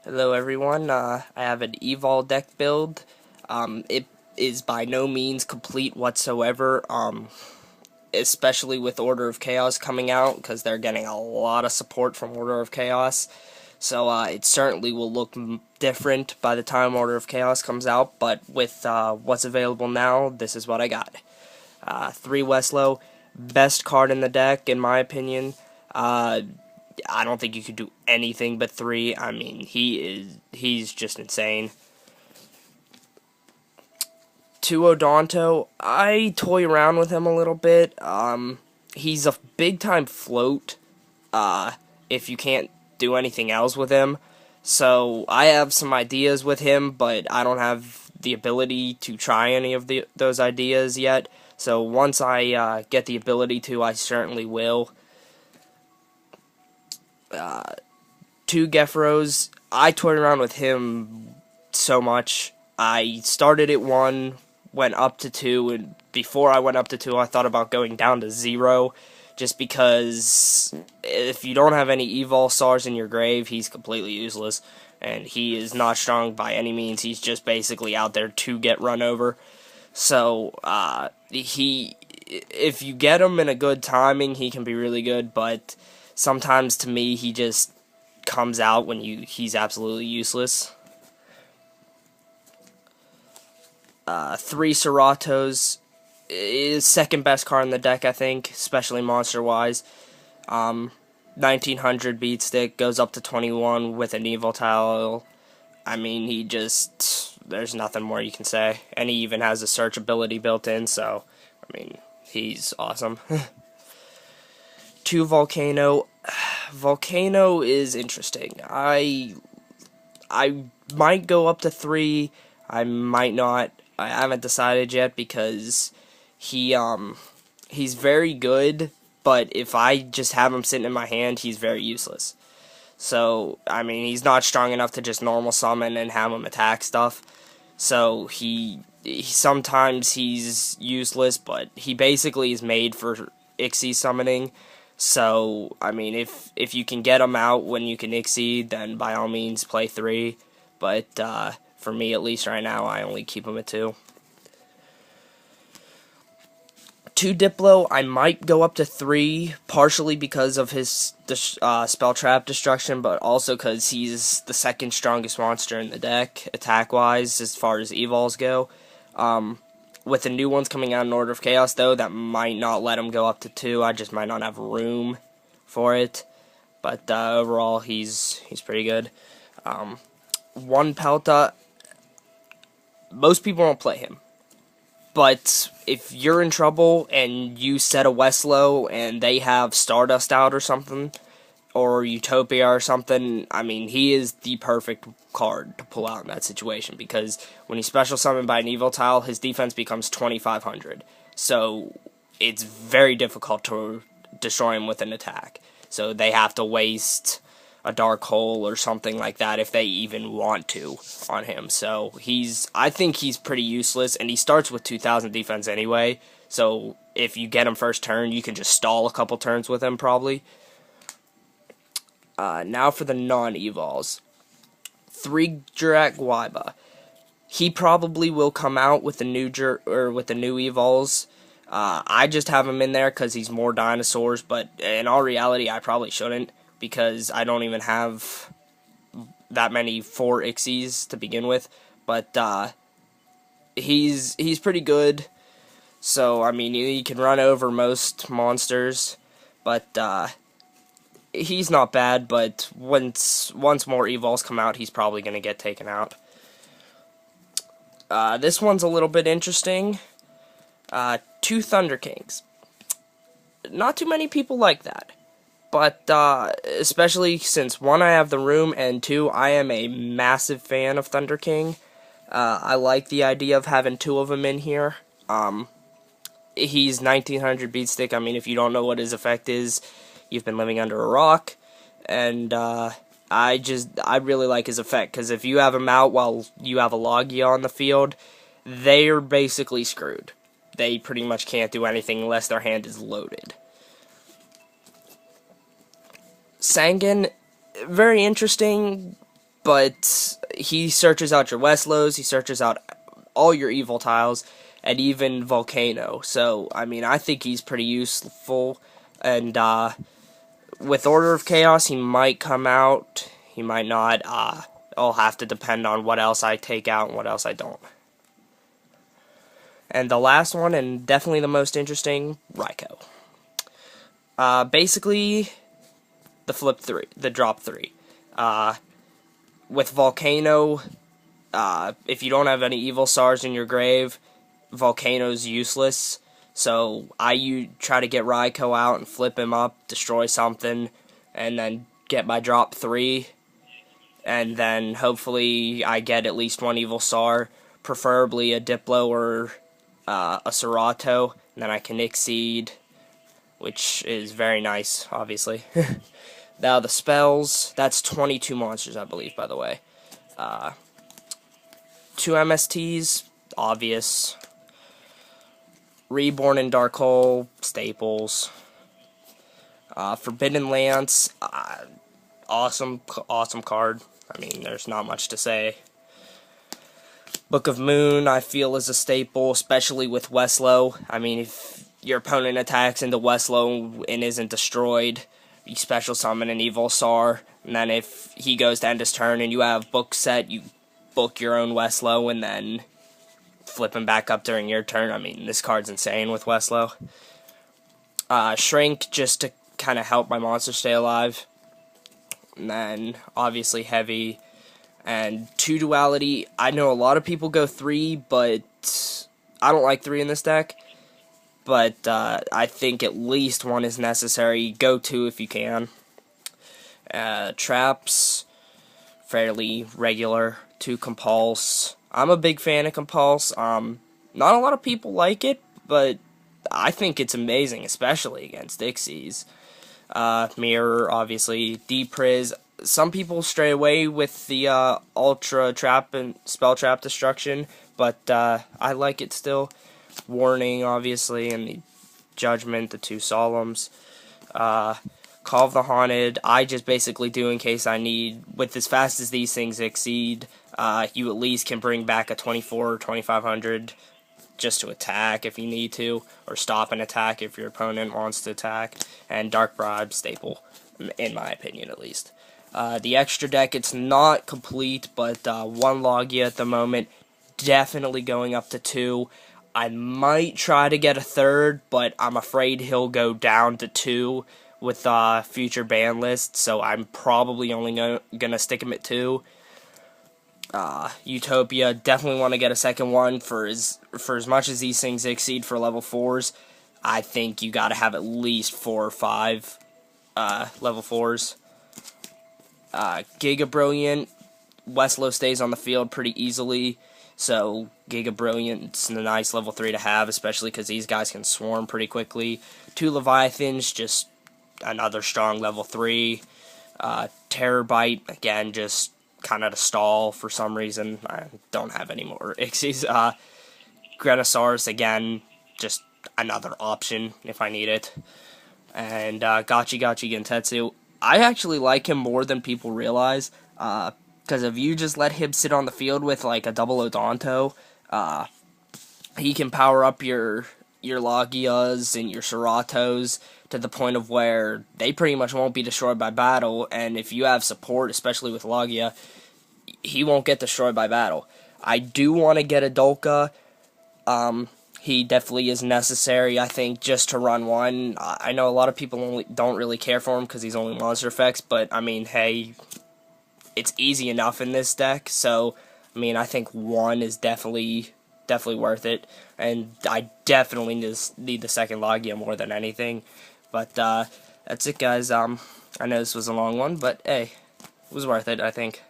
Hello everyone, I have an Evol deck build. It is by no means complete whatsoever, especially with Order of Chaos coming out, because they're getting a lot of support from Order of Chaos. So it certainly will look different by the time Order of Chaos comes out, but with what's available now, this is what I got. 3 Westlow, best card in the deck in my opinion. I don't think you could do anything but 3. I mean, he's just insane. 2 Odonto, I toy around with him a little bit. He's a big time float, if you can't do anything else with him. So, I have some ideas with him, but I don't have the ability to try any of those ideas yet. So, once I get the ability to, I certainly will. 2 Gefros, I toyed around with him so much. I started at 1, went up to 2, and before I went up to 2, I thought about going down to 0, just because if you don't have any Evol Stars in your grave, he's completely useless, and he is not strong by any means. He's just basically out there to get run over. So, if you get him in a good timing, he can be really good, but sometimes to me, he just comes out when he's absolutely useless. 3 Ceratos is second best card in the deck, I think, especially monster-wise. 1900 beat stick, goes up to 21 with an Evil Tile. I mean, there's nothing more you can say. And he even has a search ability built in, so, I mean, he's awesome. 2 Volcano. Volcano is interesting. I might go up to 3. I might not. I haven't decided yet because he's very good, but if I just have him sitting in my hand, he's very useless. So, I mean, he's not strong enough to just normal summon and have him attack stuff. So, sometimes he's useless, but he basically is made for Ixie summoning. So, I mean, if you can get him out when you can Ixie, then by all means play 3. But, for me, at least right now, I only keep him at 2. 2 Diplo, I might go up to 3, partially because of his spell trap destruction, but also because he's the second strongest monster in the deck, attack-wise, as far as evols go. With the new ones coming out in Order of Chaos, though, that might not let him go up to 2. I just might not have room for it. But overall, he's pretty good. 1 Pelta, most people won't play him. But if you're in trouble and you set a Westlow and they have Stardust out or something, or Utopia or something, I mean, he is the perfect card to pull out in that situation, because when he's special summoned by an Evil Tile, his defense becomes 2500. So it's very difficult to destroy him with an attack. So they have to waste a Dark Hole or something like that if they even want to on him. So I think he's pretty useless, and he starts with 2000 defense anyway. So if you get him first turn, you can just stall a couple turns with him probably. Now for the non-evols. 3 Jurak Waiba. He probably will come out with the new evols. I just have him in there because he's more dinosaurs, but in all reality, I probably shouldn't, because I don't even have that many 4 Ixies to begin with. But he's pretty good. So I mean, he can run over most monsters, but he's not bad. But once more evols come out, he's probably gonna get taken out. This one's a little bit interesting. 2 Thunder Kings. Not too many people like that. But, especially since 1, I have the room, and 2, I am a massive fan of Thunder King. I like the idea of having 2 of them in here. He's 1900 beat stick. I mean, if you don't know what his effect is, you've been living under a rock. And, I really like his effect, because if you have him out while you have a Logia on the field, they're basically screwed. They pretty much can't do anything unless their hand is loaded. Sangan, very interesting. but he searches out your Westlows, he searches out all your evil tiles, and even Volcano. So, I mean, I think he's pretty useful, and with Order of Chaos, he might come out, he might not. It'll have to depend on what else I take out and what else I don't. And the last one, and definitely the most interesting, Raikou. Basically, the drop 3. With Volcano, if you don't have any evil stars in your grave, Volcano's useless. So I try to get Raikou out and flip him up, destroy something, and then get my drop 3. And then hopefully I get at least one evil star, preferably a Diplo or a Serato, and then I can Exceed, which is very nice, obviously. Now the spells, that's 22 monsters, I believe, by the way. 2 MSTs, obvious. Reborn in Dark Hole, staples. Forbidden Lance, awesome card. I mean, there's not much to say. Book of Moon, I feel, is a staple, especially with Westlow. I mean, if your opponent attacks into Westlow and isn't destroyed, you special summon an Evil Sar, and then if he goes to end his turn and you have book set, you book your own Westlow and then flip him back up during your turn. I mean, this card's insane with Westlow. Shrink, just to kind of help my monster stay alive. And then, obviously, Heavy. And 2 Duality, I know a lot of people go 3, but I don't like 3 in this deck. But I think at least 1 is necessary. Go 2 if you can. Traps, fairly regular. 2 Compulse. I'm a big fan of Compulse. Not a lot of people like it, but I think it's amazing, especially against Dixies. Mirror, obviously. Depriz. Some people stray away with the Ultra Trap and Spell Trap Destruction, but I like it still. Warning, obviously, and the Judgment, the 2 Solemns. Call of the Haunted, I just basically do in case I need. With as fast as these things exceed, you at least can bring back a 24 or 2500 just to attack if you need to, or stop an attack if your opponent wants to attack. And Dark Bribe, staple, in my opinion at least. The extra deck, it's not complete, but 1 Logia at the moment, definitely going up to 2. I might try to get a 3rd, but I'm afraid he'll go down to 2 with future ban lists, so I'm probably only gonna stick him at 2. Utopia, definitely want to get a second one for as much as these things exceed for level 4s. I think you gotta have at least 4 or 5 level 4s. Giga Brilliant, Westlow stays on the field pretty easily, so Giga Brilliant's a nice level 3 to have, especially because these guys can swarm pretty quickly. 2 Leviathans, just another strong level 3. Terror Bite, again, just kind of to stall for some reason. I don't have any more Ixies. Grenosaurus, again, just another option if I need it. And Gachi Gentetsu, I actually like him more than people realize, because if you just let him sit on the field with like a double Odonto, he can power up your Logias and your Seratos to the point of where they pretty much won't be destroyed by battle, and if you have support, especially with Logia, he won't get destroyed by battle. I do want to get a Dolka. He definitely is necessary, I think, just to run 1. I know a lot of people don't really care for him because he's only monster effects, but, I mean, hey, it's easy enough in this deck, so, I mean, I think 1 is definitely worth it, and I definitely just need the second Logia more than anything. But that's it, guys. I know this was a long one, but hey, it was worth it, I think.